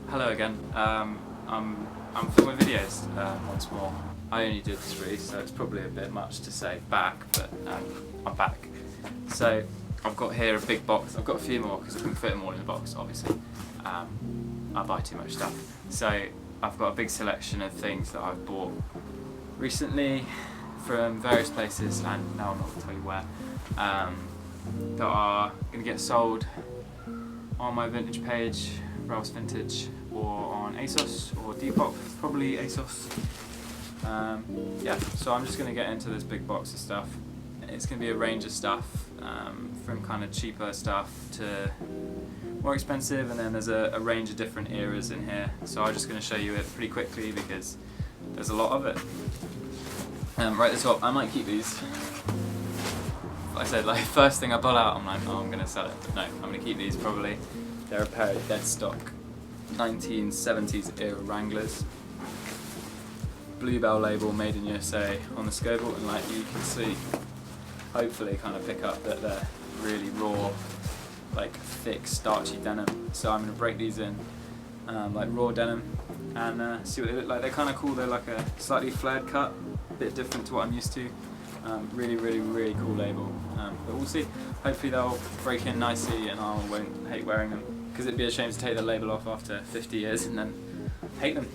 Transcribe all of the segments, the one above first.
Hello again. I'm filming videos once more. I only did 3, so it's probably a bit much to say back, but I'm back. So I've got here a big box. I've got a few more because I couldn't fit them all in the box, obviously. I buy too much stuff. So I've got a big selection of things that I've bought recently from various places, and now I'm not going to tell you where, that are going to get sold on my vintage page, Ralph's Vintage, or on ASOS or Depop, probably ASOS. Yeah, so I'm just going to get into this big box of stuff. It's going to be a range of stuff, from kind of cheaper stuff to more expensive, and then there's a range of different eras in here. So I'm just going to show you it pretty quickly because there's a lot of it. Right at the top, I might keep these. Like I said, like first thing I pull out, I'm like, oh, I'm going to sell it. But no, I'm going to keep these probably. They're a pair of DEADSTOCK 1970s era Wranglers. Bluebell label, made in USA on the scoble, and like you can see, hopefully kind of pick up that they're really raw, like thick, starchy denim. So I'm going to break these in like raw denim and see what they look like. They're kind of cool. They're like a slightly flared cut, a bit different to what I'm used to. Really cool label, but we'll see. Hopefully they'll break in nicely and I won't hate wearing them, because it'd be a shame to take the label off after 50 years and then hate them.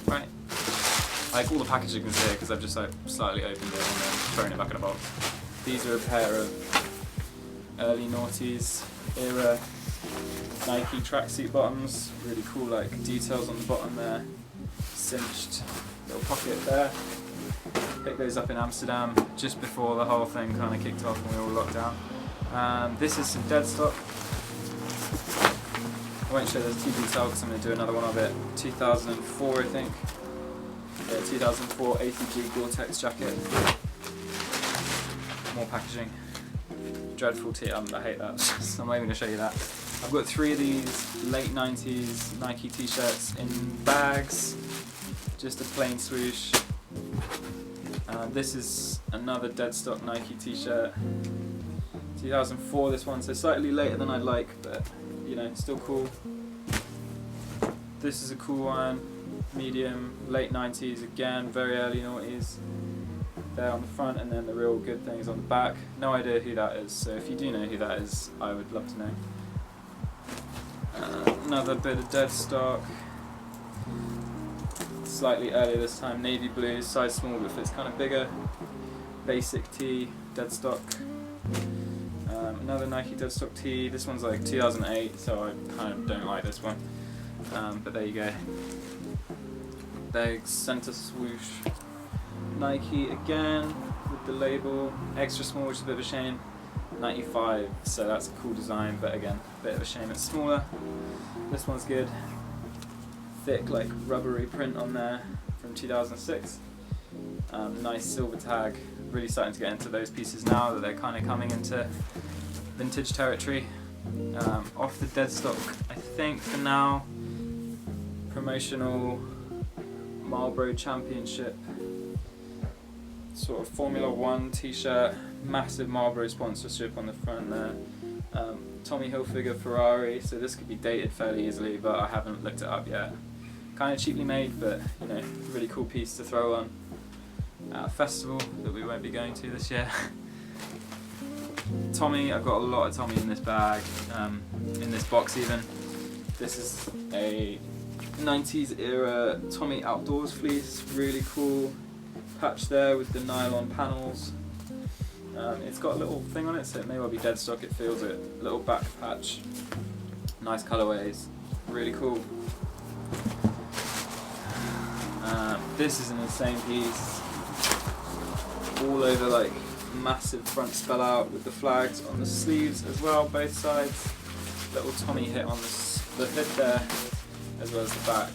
Right, like all the packaging is here because I've just like slightly opened it and then thrown it back in a box. These are a pair of early noughties era Nike tracksuit bottoms, really cool like details on the bottom there, cinched little pocket there. Picked those up in Amsterdam just before the whole thing kind of kicked off and we were all locked down. This is some DEADSTOCK. I won't show this too detailed because I'm going to do another one of it. 2004 I think. Yeah, 2004 ATG Gore-Tex jacket. More packaging. Dreadful tee, I hate that, so I'm not even going to show you that. I've got 3 of these late 90s Nike t-shirts in bags. Just a plain swoosh. This is another DEADSTOCK Nike t-shirt, 2004 this one, so slightly later than I'd like, but you know, still cool. This is a cool one, medium, late 90s again, very early noughties. There on the front, and then the real good things on the back. No idea who that is, so if you do know who that is, I would love to know. Another bit of DEADSTOCK. Slightly earlier this time, navy blue, size small but fits kind of bigger. Basic tee, DEADSTOCK. Another Nike DEADSTOCK tee. This one's like 2008, so I kind of don't like this one. But there you go. Big center swoosh. Nike again with the label. Extra small, which is a bit of a shame. 95, so that's a cool design, but again, a bit of a shame it's smaller. This one's good. Thick, like rubbery print on there from 2006. Nice silver tag. Really starting to get into those pieces now that they're kind of coming into vintage territory. Off the DEADSTOCK, I think for now. Promotional Marlboro Championship sort of Formula 1 t-shirt. Massive Marlboro sponsorship on the front there. Tommy Hilfiger Ferrari, so this could be dated fairly easily, but I haven't looked it up yet. Kind of cheaply made, but you know, really cool piece to throw on at a festival that we won't be going to this year. Tommy, I've got a lot of Tommy in this bag, in this box even. This is a 90s era Tommy Outdoors fleece, really cool patch there with the nylon panels. It's got a little thing on it, so it may well be DEADSTOCK, it feels it. Little back patch, nice colourways, really cool. This is an insane piece, all over like massive front spell out with the flags on the sleeves as well, both sides. Little Tommy hit on the hood there, as well as the back.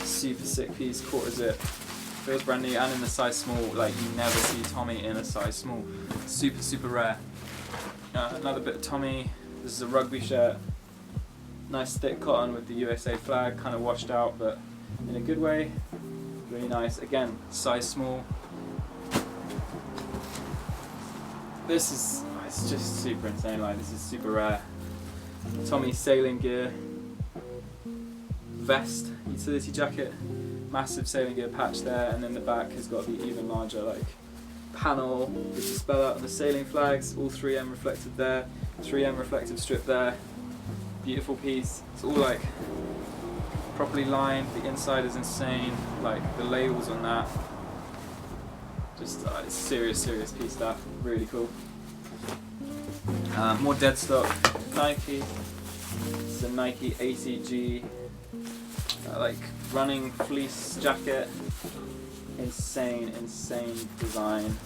Super sick piece, quarter zip. Feels brand new, and in the size small, like you never see Tommy in a size small. Super rare. Another bit of Tommy. This is a rugby shirt. Nice thick cotton with the USA flag, kind of washed out, but in a good way. Really nice. Again, size small. This is it's just super insane. Like, this is super rare. Tommy sailing gear vest, utility jacket, massive sailing gear patch there, and then the back has got the even larger like panel with the spell out of the sailing flags, all 3M reflected there, 3M reflective strip there. Beautiful piece. It's all like properly lined. The inside is insane. Like the labels on that, just it's serious piece. That really cool. More DEADSTOCK Nike. It's a Nike ACG like running fleece jacket. Insane design.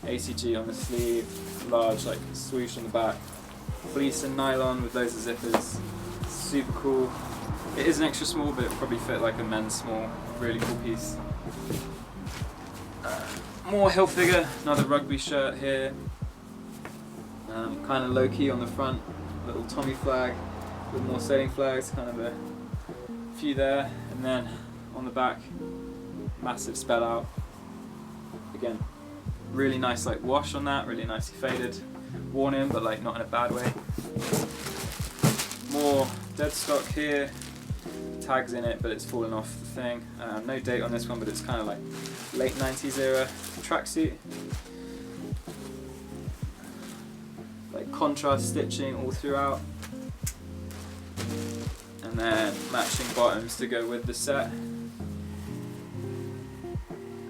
ACG on the sleeve, large like swoosh on the back. Fleece and nylon with loads of zippers. Super cool. It is an extra small, but it would probably fit like a men's small. Really cool piece. More Hilfiger, another rugby shirt here. Kind of low key on the front, little Tommy flag with more sailing flags, kind of a few there, and then on the back, massive spell out. Again, really nice like wash on that, really nicely faded, worn in, but like not in a bad way. More DEADSTOCK here, tags in it, but it's fallen off the thing. No date on this one, but it's kind of like late 90s era tracksuit. Like contrast stitching all throughout, and then matching bottoms to go with the set.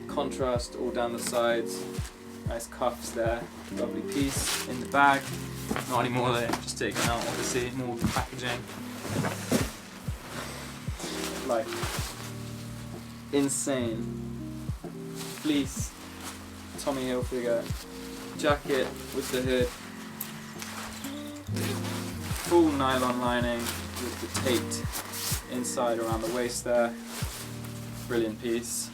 Contrast all down the sides, nice cuffs there, lovely piece in the bag. Not anymore though, just taken out obviously, more packaging. Like insane fleece Tommy Hilfiger jacket with the hood. Full nylon lining with the taped inside around the waist there. Brilliant piece.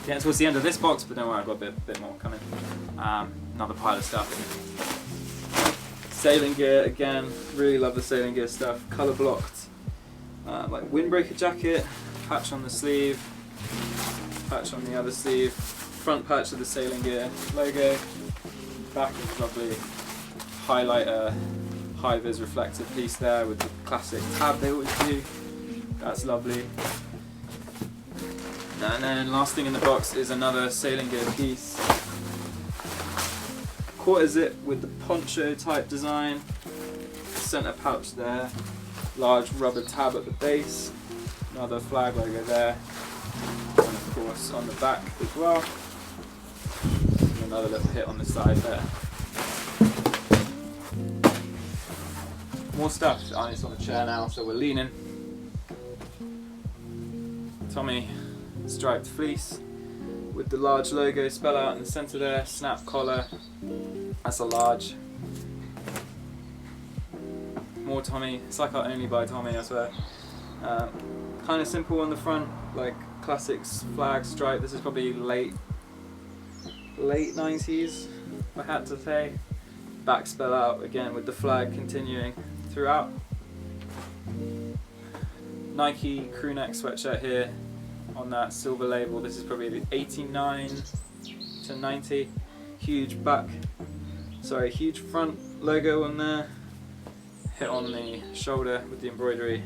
Getting towards the end of this box, but don't worry, I've got a bit more coming. Another pile of stuff. Sailing gear again, really love the sailing gear stuff. Colour blocked, like windbreaker jacket, patch on the sleeve, patch on the other sleeve, front patch of the sailing gear logo, back is lovely. Highlighter, high vis reflective piece there with the classic tab they always do. That's lovely. And then last thing in the box is another sailing gear piece. Quarter zip with the poncho type design. Center pouch there. Large rubber tab at the base. Another flag logo there. And of course on the back as well. And another little hit on the side there. More stuff. It's on the chair now, so we're leaning. Tommy striped fleece with the large logo spell out in the center there. Snap collar. That's a large. More Tommy. It's like I only buy Tommy, I swear. Kind of simple on the front, like classics flag stripe. This is probably late 90s, if I had to say. Back spell out again with the flag continuing throughout. Nike crew neck sweatshirt here on that silver label. This is probably the 89 to 90. Huge huge front logo on there. Hit on the shoulder with the embroidery,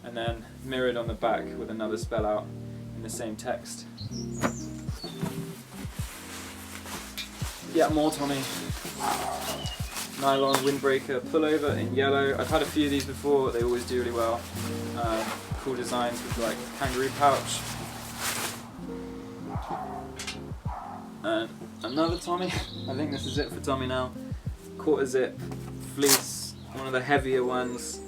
and then mirrored on the back with another spell out in the same text. Yeah, more Tommy. Nylon windbreaker pullover in yellow. I've had a few of these before, they always do really well. Cool designs with like kangaroo pouch. And another Tommy. I think this is it for Tommy now. Quarter zip fleece, one of the heavier ones.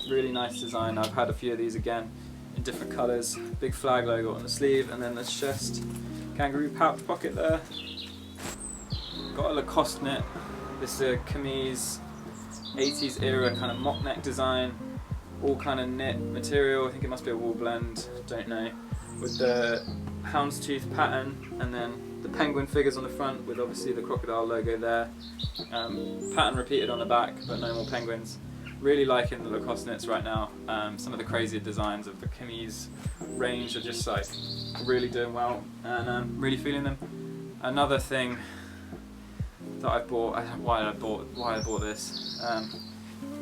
Really nice design. I've had a few of these again in different colours. Big flag logo on the sleeve, and then the chest kangaroo pouch pocket there. Got a Lacoste knit. This is a camise 80s era kind of mock neck design, all kind of knit material. I think it must be a wool blend, don't know. With the houndstooth pattern, and then the penguin figures on the front with obviously the crocodile logo there. Pattern repeated on the back, but no more penguins. Really liking the Lacoste knits right now. Some of the crazier designs of the camise range are just like really doing well, and I'm really feeling them. Another thing that that I bought. Why I bought this.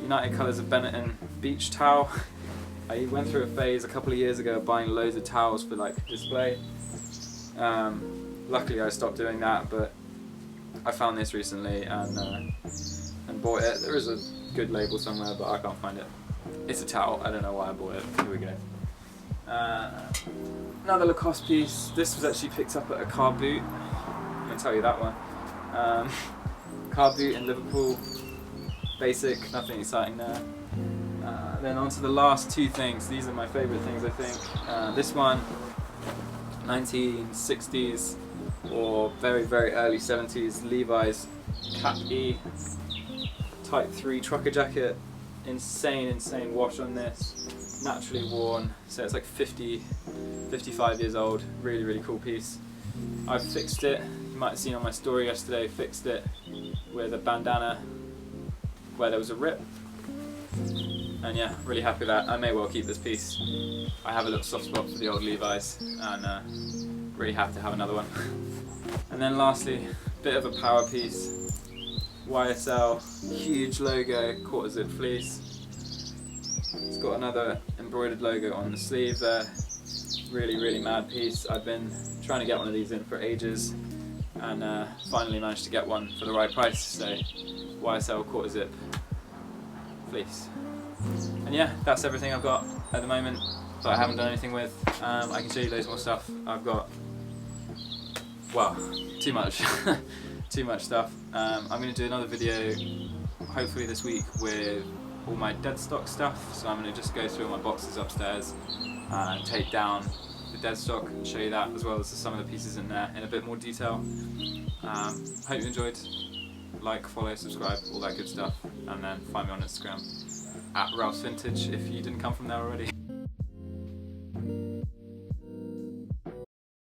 United Colours of Benetton beach towel. I went through a phase a couple of years ago of buying loads of towels for like display. Luckily I stopped doing that, but I found this recently and bought it. There is a good label somewhere, but I can't find it. It's a towel. I don't know why I bought it. Here we go. Another Lacoste piece. This was actually picked up at a car boot. I'm going to tell you that one. Car boot in Liverpool. Basic, nothing exciting there. Then on to the last two things. These are my favourite things, I think. This one, 1960s or very, very early 70s Levi's Cap E Type 3 trucker jacket. Insane wash on this. Naturally worn, so it's like 55 years old. Really cool piece. I've fixed it. You might have seen on my story yesterday, fixed it with a bandana where there was a rip. And yeah, really happy with that. I may well keep this piece. I have a little soft spot for the old Levi's and really happy to have another one. And then lastly, bit of a power piece. YSL, huge logo, quarter zip fleece. It's got another embroidered logo on the sleeve there. Really mad piece. I've been trying to get one of these in for ages and finally managed to get one for the right price. So YSL quarter zip fleece. And yeah, that's everything I've got at the moment that I haven't done anything with. I can show you loads more stuff. I've got, well, too much. Too much stuff. I'm going to do another video hopefully this week with all my DEADSTOCK stuff. So I'm going to just go through my boxes upstairs and take down the DEADSTOCK and show you that, as well as some of the pieces in there in a bit more detail. Hope you enjoyed. Like, follow, subscribe, all that good stuff, and then find me on Instagram at Ralph's Vintage if you didn't come from there already.